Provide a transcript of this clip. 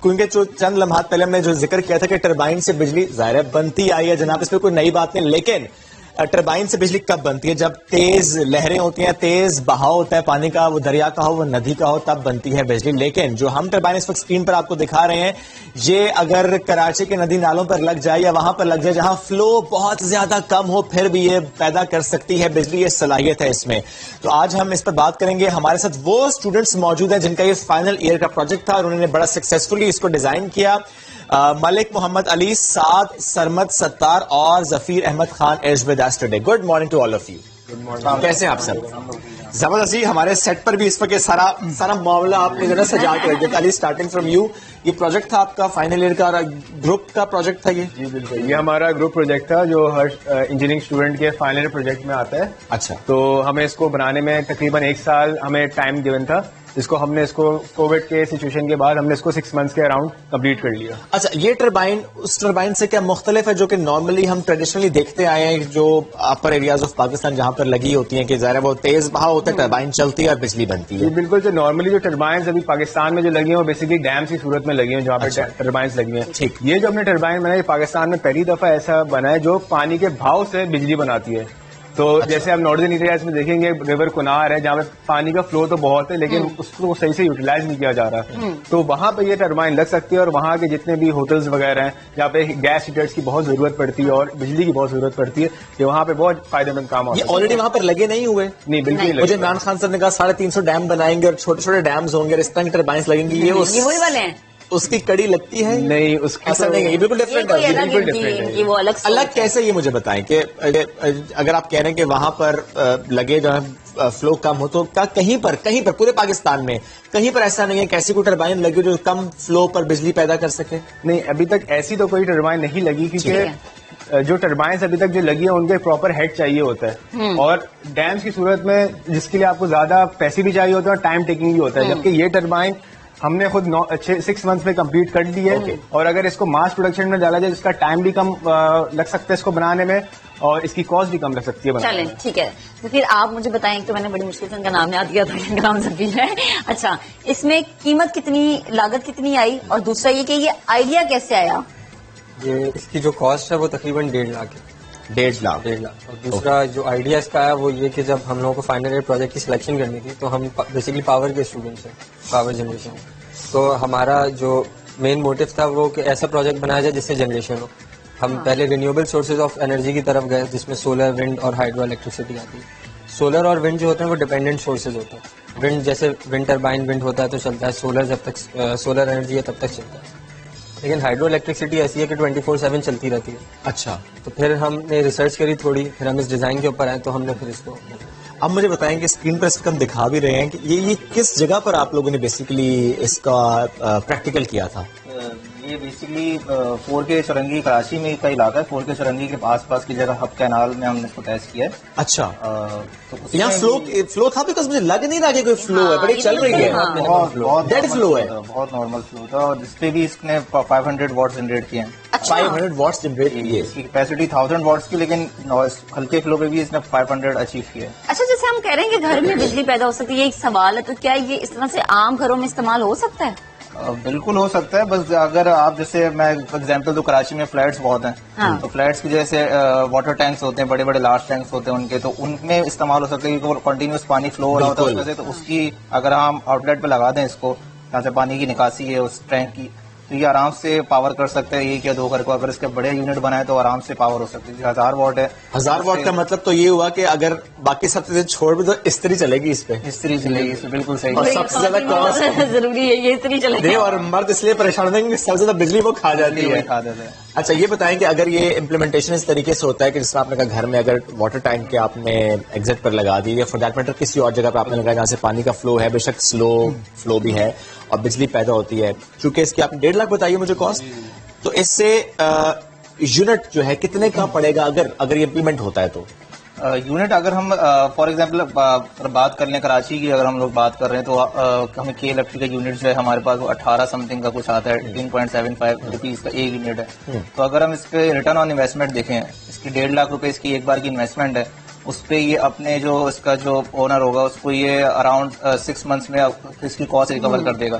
کیونکہ جو چند لمحات پہلے ہم نے جو ذکر کیا تھا کہ ٹربائن سے بجلی ظاہر بنتی آئی ہے جناب، اس میں کوئی نئی بات نہیں، لیکن ٹربائن سے بجلی کب بنتی ہے؟ جب تیز لہریں ہوتی ہیں، تیز بہاؤ ہوتا ہے پانی کا، وہ دریا کا ہو وہ ندی کا ہو، تب بنتی ہے بجلی. لیکن جو ہم ٹربائن اس وقت اسکرین پر آپ کو دکھا رہے ہیں، یہ اگر کراچی کے ندی نالوں پر لگ جائے یا وہاں پر لگ جائے جہاں فلو بہت زیادہ کم ہو، پھر بھی یہ پیدا کر سکتی ہے بجلی، یہ صلاحیت ہے اس میں. تو آج ہم اس پر بات کریں گے. ہمارے ساتھ وہ اسٹوڈنٹس موجود ہیں جن کا یہ فائنل ایئر کا پروجیکٹ تھا اور انہوں نے بڑا سکسیسفلی اس کو ڈیزائن کیا. ملک محمد علی، سعد، سرمد ستار اور Zafeer Ahmed Khan is with us today. Good morning to all of you. کیسے ہیں آپ سب؟ زبردست جی. ہمارے سیٹ پر بھی اس وقت یہ سارا معاملہ آپ نے ذرا سجا کے رکھ دیا. علی اسٹارٹنگ فرام یو، یہ پروجیکٹ تھا آپ کا فائنل ایئر کا اور گروپ کا پروجیکٹ تھا یہ؟ جی بالکل، یہ ہمارا گروپ پروجیکٹ تھا جو ہر انجینئرنگ اسٹوڈنٹ کے فائنل پروجیکٹ میں آتا ہے. اچھا. تو ہمیں اس کو بنانے میں تقریباً 1 سال ہمیں ٹائم گیون تھا، جس کو ہم نے اس کو کووڈ کے سچویشن کے بعد ہم نے اس کو 6 منتھس کے اراؤنڈ کمپلیٹ کر لیا. اچھا، یہ ٹربائن اس ٹربائن سے کیا مختلف ہے جو کہ نارملی ہم ٹریڈیشنلی دیکھتے آئے ہیں جو اپر ایریاز آف پاکستان جہاں پر لگی ہوتی ہیں کہ ظاہر ہے وہ تیز بہاؤ ہوتا ہے، ٹربائن چلتی ہے اور بجلی بنتی ہے؟ جی بالکل. جو نارملی جو ٹربائنز ابھی پاکستان میں جو لگی ہیں وہ بیسیکلی ڈیمس کی صورت میں لگی ہیں جہاں پہ ٹربائنز لگی ہیں. ٹھیک. یہ جو ہم نے ٹربائن بنایا یہ پاکستان میں پہلی دفعہ ایسا بنا ہے جو پانی کے بہاؤ سے بجلی بناتی ہے. تو جیسے ہم ناردرن ایریاز میں دیکھیں گے ریور کنار ہے جہاں پہ پانی کا فلو تو بہت ہے لیکن اس کو صحیح سے یوٹیلائز نہیں کیا جا رہا. تو وہاں پہ یہ ٹربائن لگ سکتی ہے اور وہاں کے جتنے بھی ہوٹلز وغیرہ ہیں جہاں پہ گیس ہیٹرز کی بہت ضرورت پڑتی ہے اور بجلی کی بہت ضرورت پڑتی ہے، کہ وہاں پہ بہت فائدہ مند کام ہوتا ہے. یہ آلریڈی وہاں پر لگے نہیں ہوئے؟ نہیں بالکل نہیں. مجھے عمران خان صاحب نے کہا 350 ڈیم بنائیں گے اور چھوٹے چھوٹے ڈیمز ہوں گے اور اس طرح کی ٹربائنس لگیں گی. یہ وہی والے ہیں؟ اس کی کڑی لگتی ہے؟ نہیں، اس کی ایسا نہیں ہے، یہ بالکل ڈفرینٹ ہے. وہ الگ کیسے؟ یہ مجھے بتائیں کہ اگر آپ کہہ رہے ہیں کہ وہاں پر لگے جو ہے فلو کم ہو، تو کیا کہیں پر پورے پاکستان میں کہیں پر ایسا نہیں ہے کہ ایسی کوئی ٹربائن لگی جو کم فلو پر بجلی پیدا کر سکے؟ نہیں، ابھی تک ایسی تو کوئی ٹربائن نہیں لگی کیونکہ جو ٹربائنس ابھی تک جو لگی ہیں ان کے پراپر ہیڈ چاہیے ہوتا ہے اور ڈیمس کی صورت میں جس کے لیے آپ کو زیادہ پیسے بھی چاہیے ہوتے ہیں اور ٹائم ٹیکنگ بھی ہوتا ہے. جبکہ یہ ٹربائن ہم نے خود 6 منتھس میں کمپلیٹ کر لی ہے. اور اگر اس کو ماس پروڈکشن میں ڈالا جائے جس کا ٹائم بھی کم لگ سکتا ہے اس کو بنانے میں اور اس کی کاسٹ بھی کم لگ سکتی ہے. چلیں ٹھیک ہے، تو پھر آپ مجھے بتائیں کہ میں نے بڑی مشکل سے ان کا نام یاد کیا تھا، ان کا نام ظفیر ہے. اچھا، اس میں قیمت کتنی، لاگت کتنی آئی، اور دوسرا یہ کہ یہ آئیڈیا کیسے آیا؟ یہ اس کی جو کاسٹ ہے وہ تقریباً 1.5 لاکھ ہے. 1.5 لاکھ. اور دوسرا جو آئیڈیا اس کا آیا وہ یہ کہ جب ہم لوگوں کو فائنل ایئر پروجیکٹ کی سلیکشن کرنی تھی تو ہم بیسیکلی پاور کے اسٹوڈنٹس ہیں، پاور جنریشن. تو ہمارا جو مین موٹو تھا وہ کہ ایسا پروجیکٹ بنایا جائے جس سے جنریشن ہو. ہم پہلے رینیویبل سورسز آف انرجی کی طرف گئے جس میں سولر، ونڈ اور ہائیڈرو الیکٹریسٹی آتی ہے. سولر اور ونڈ جو ہوتے ہیں وہ ڈیپینڈنٹ سورسز ہوتے ہیں. ونڈ جیسے ونڈ ٹربائن ونڈ ہوتا ہے تو چلتا ہے، سولر جب تک سولر انرجی ہے تب تک چلتا ہے. لیکن ہائیڈرو الیکٹریسٹی ایسی ہے کہ 24/7 چلتی رہتی ہے. اچھا. تو پھر ہم نے ریسرچ کری تھوڑی، پھر ہم اس ڈیزائن کے اوپر آئے تو ہم نے پھر اس کو. اب مجھے بتائیں کہ اسکرین پر اس وقت ہم دکھا بھی رہے ہیں کہ یہ کس جگہ پر آپ لوگوں نے بیسیکلی اس کا پریکٹیکل کیا تھا؟ یہ بیسکلی 4K چرنگی کراچی میں کا علاقہ ہے. 4K چرنگی کے آس پاس کی جگہ ہب کینال میں ہم نے اس کو ٹیسٹ کیا ہے. اچا. تو یہاں فلو تھا بیکاز مجھے لگ نہیں رہا کہ کوئی فلو ہے، بڑی چل رہی ہے. بہت ڈیڈ فلو ہے، بہت نارمل فلو تھا. اور جس پہ بھی اس نے 500 واٹس جنریٹ کیے ہیں. 500 واٹس جنریٹ کیے. اس کی کیپیسٹی 1000 واٹس کی، لیکن ہلکے فلو پہ بھی اس نے 500 اچیو کیا ہے. اچھا، جیسے ہم کہہ رہے ہیں کہ گھر میں بجلی پیدا ہو سکتی ہے، یہ ایک سوال ہے، تو کیا یہ اس طرح سے عام گھروں میں استعمال ہو سکتا ہے؟ بالکل ہو سکتا ہے. بس اگر آپ جیسے میں ایگزامپل تو کراچی میں فلیٹس بہت ہیں، تو فلیٹس کی جیسے واٹر ٹینکس ہوتے ہیں، بڑے بڑے لارج ٹینکس ہوتے ہیں ان کے، تو ان میں استعمال ہو سکتا ہے کیونکہ کنٹینیوس پانی فلو ہو رہا ہوتا ہے اس میں سے. تو اس کی اگر ہم آؤٹ لیٹ پہ لگا دیں اس کو جہاں سے پانی کی نکاسی ہے اس ٹینک کی، تو یہ آرام سے پاور کر سکتے ہیں 1 یا 2 گھر کو. اگر اس کے بڑے یونٹ بنائے تو آرام سے پاور ہو سکتی ہے. 1000 واٹ ہے. 1000 واٹ کا مطلب تو یہ ہوا کہ اگر باقی سب چیزیں چھوڑ بھی تو استری چلے گی اس پہ. استری چلے گی اس پہ، بالکل صحیح. اور سب سے زیادہ کاسٹ ضروری ہے یہ استری چلے گی. اور مرد اس لیے پریشان ہوتے ہیں کہ سب سے زیادہ بجلی وہ کھا جاتی ہے. اچھا، یہ بتائیں کہ اگر یہ امپلیمنٹیشن اس طریقے سے ہوتا ہے کہ جس طرح آپ نے کہا گھر میں اگر واٹر ٹینک کے آپ نے ایگزٹ پر لگا دی یا فار دیٹ میٹر کسی اور جگہ پہ آپ نے لگایا جہاں سے پانی کا فلو ہے، بے شک سلو فلو بھی ہے اور بجلی پیدا ہوتی ہے، چونکہ اس کی آپ نے 1.5 لاکھ بتائیے مجھے کاسٹ، تو اس سے یونٹ جو ہے کتنے کا پڑے گا اگر یہ امپلیمنٹ ہوتا ہے تو؟ یونٹ اگر ہم فار ایگزامپل بات کر لیں کراچی کی، اگر ہم لوگ بات کر رہے ہیں تو ہمیں کے الیکٹرک کا یونٹ جو ہے ہمارے پاس وہ 18 سمتھنگ کا کچھ آتا ہے. 18.75 روپیز کا ایک یونٹ ہے. تو اگر ہم اس پہ ریٹرن آن انویسٹمنٹ دیکھیں، اس کی 1.5 لاکھ روپے اس کی ایک بار کی انویسٹمنٹ ہے، اس پہ یہ اپنے جو اس کا جو اونر ہوگا اس کو یہ اراؤنڈ 6 منتھس میں اس کی کاسٹ ریکور کر دے گا.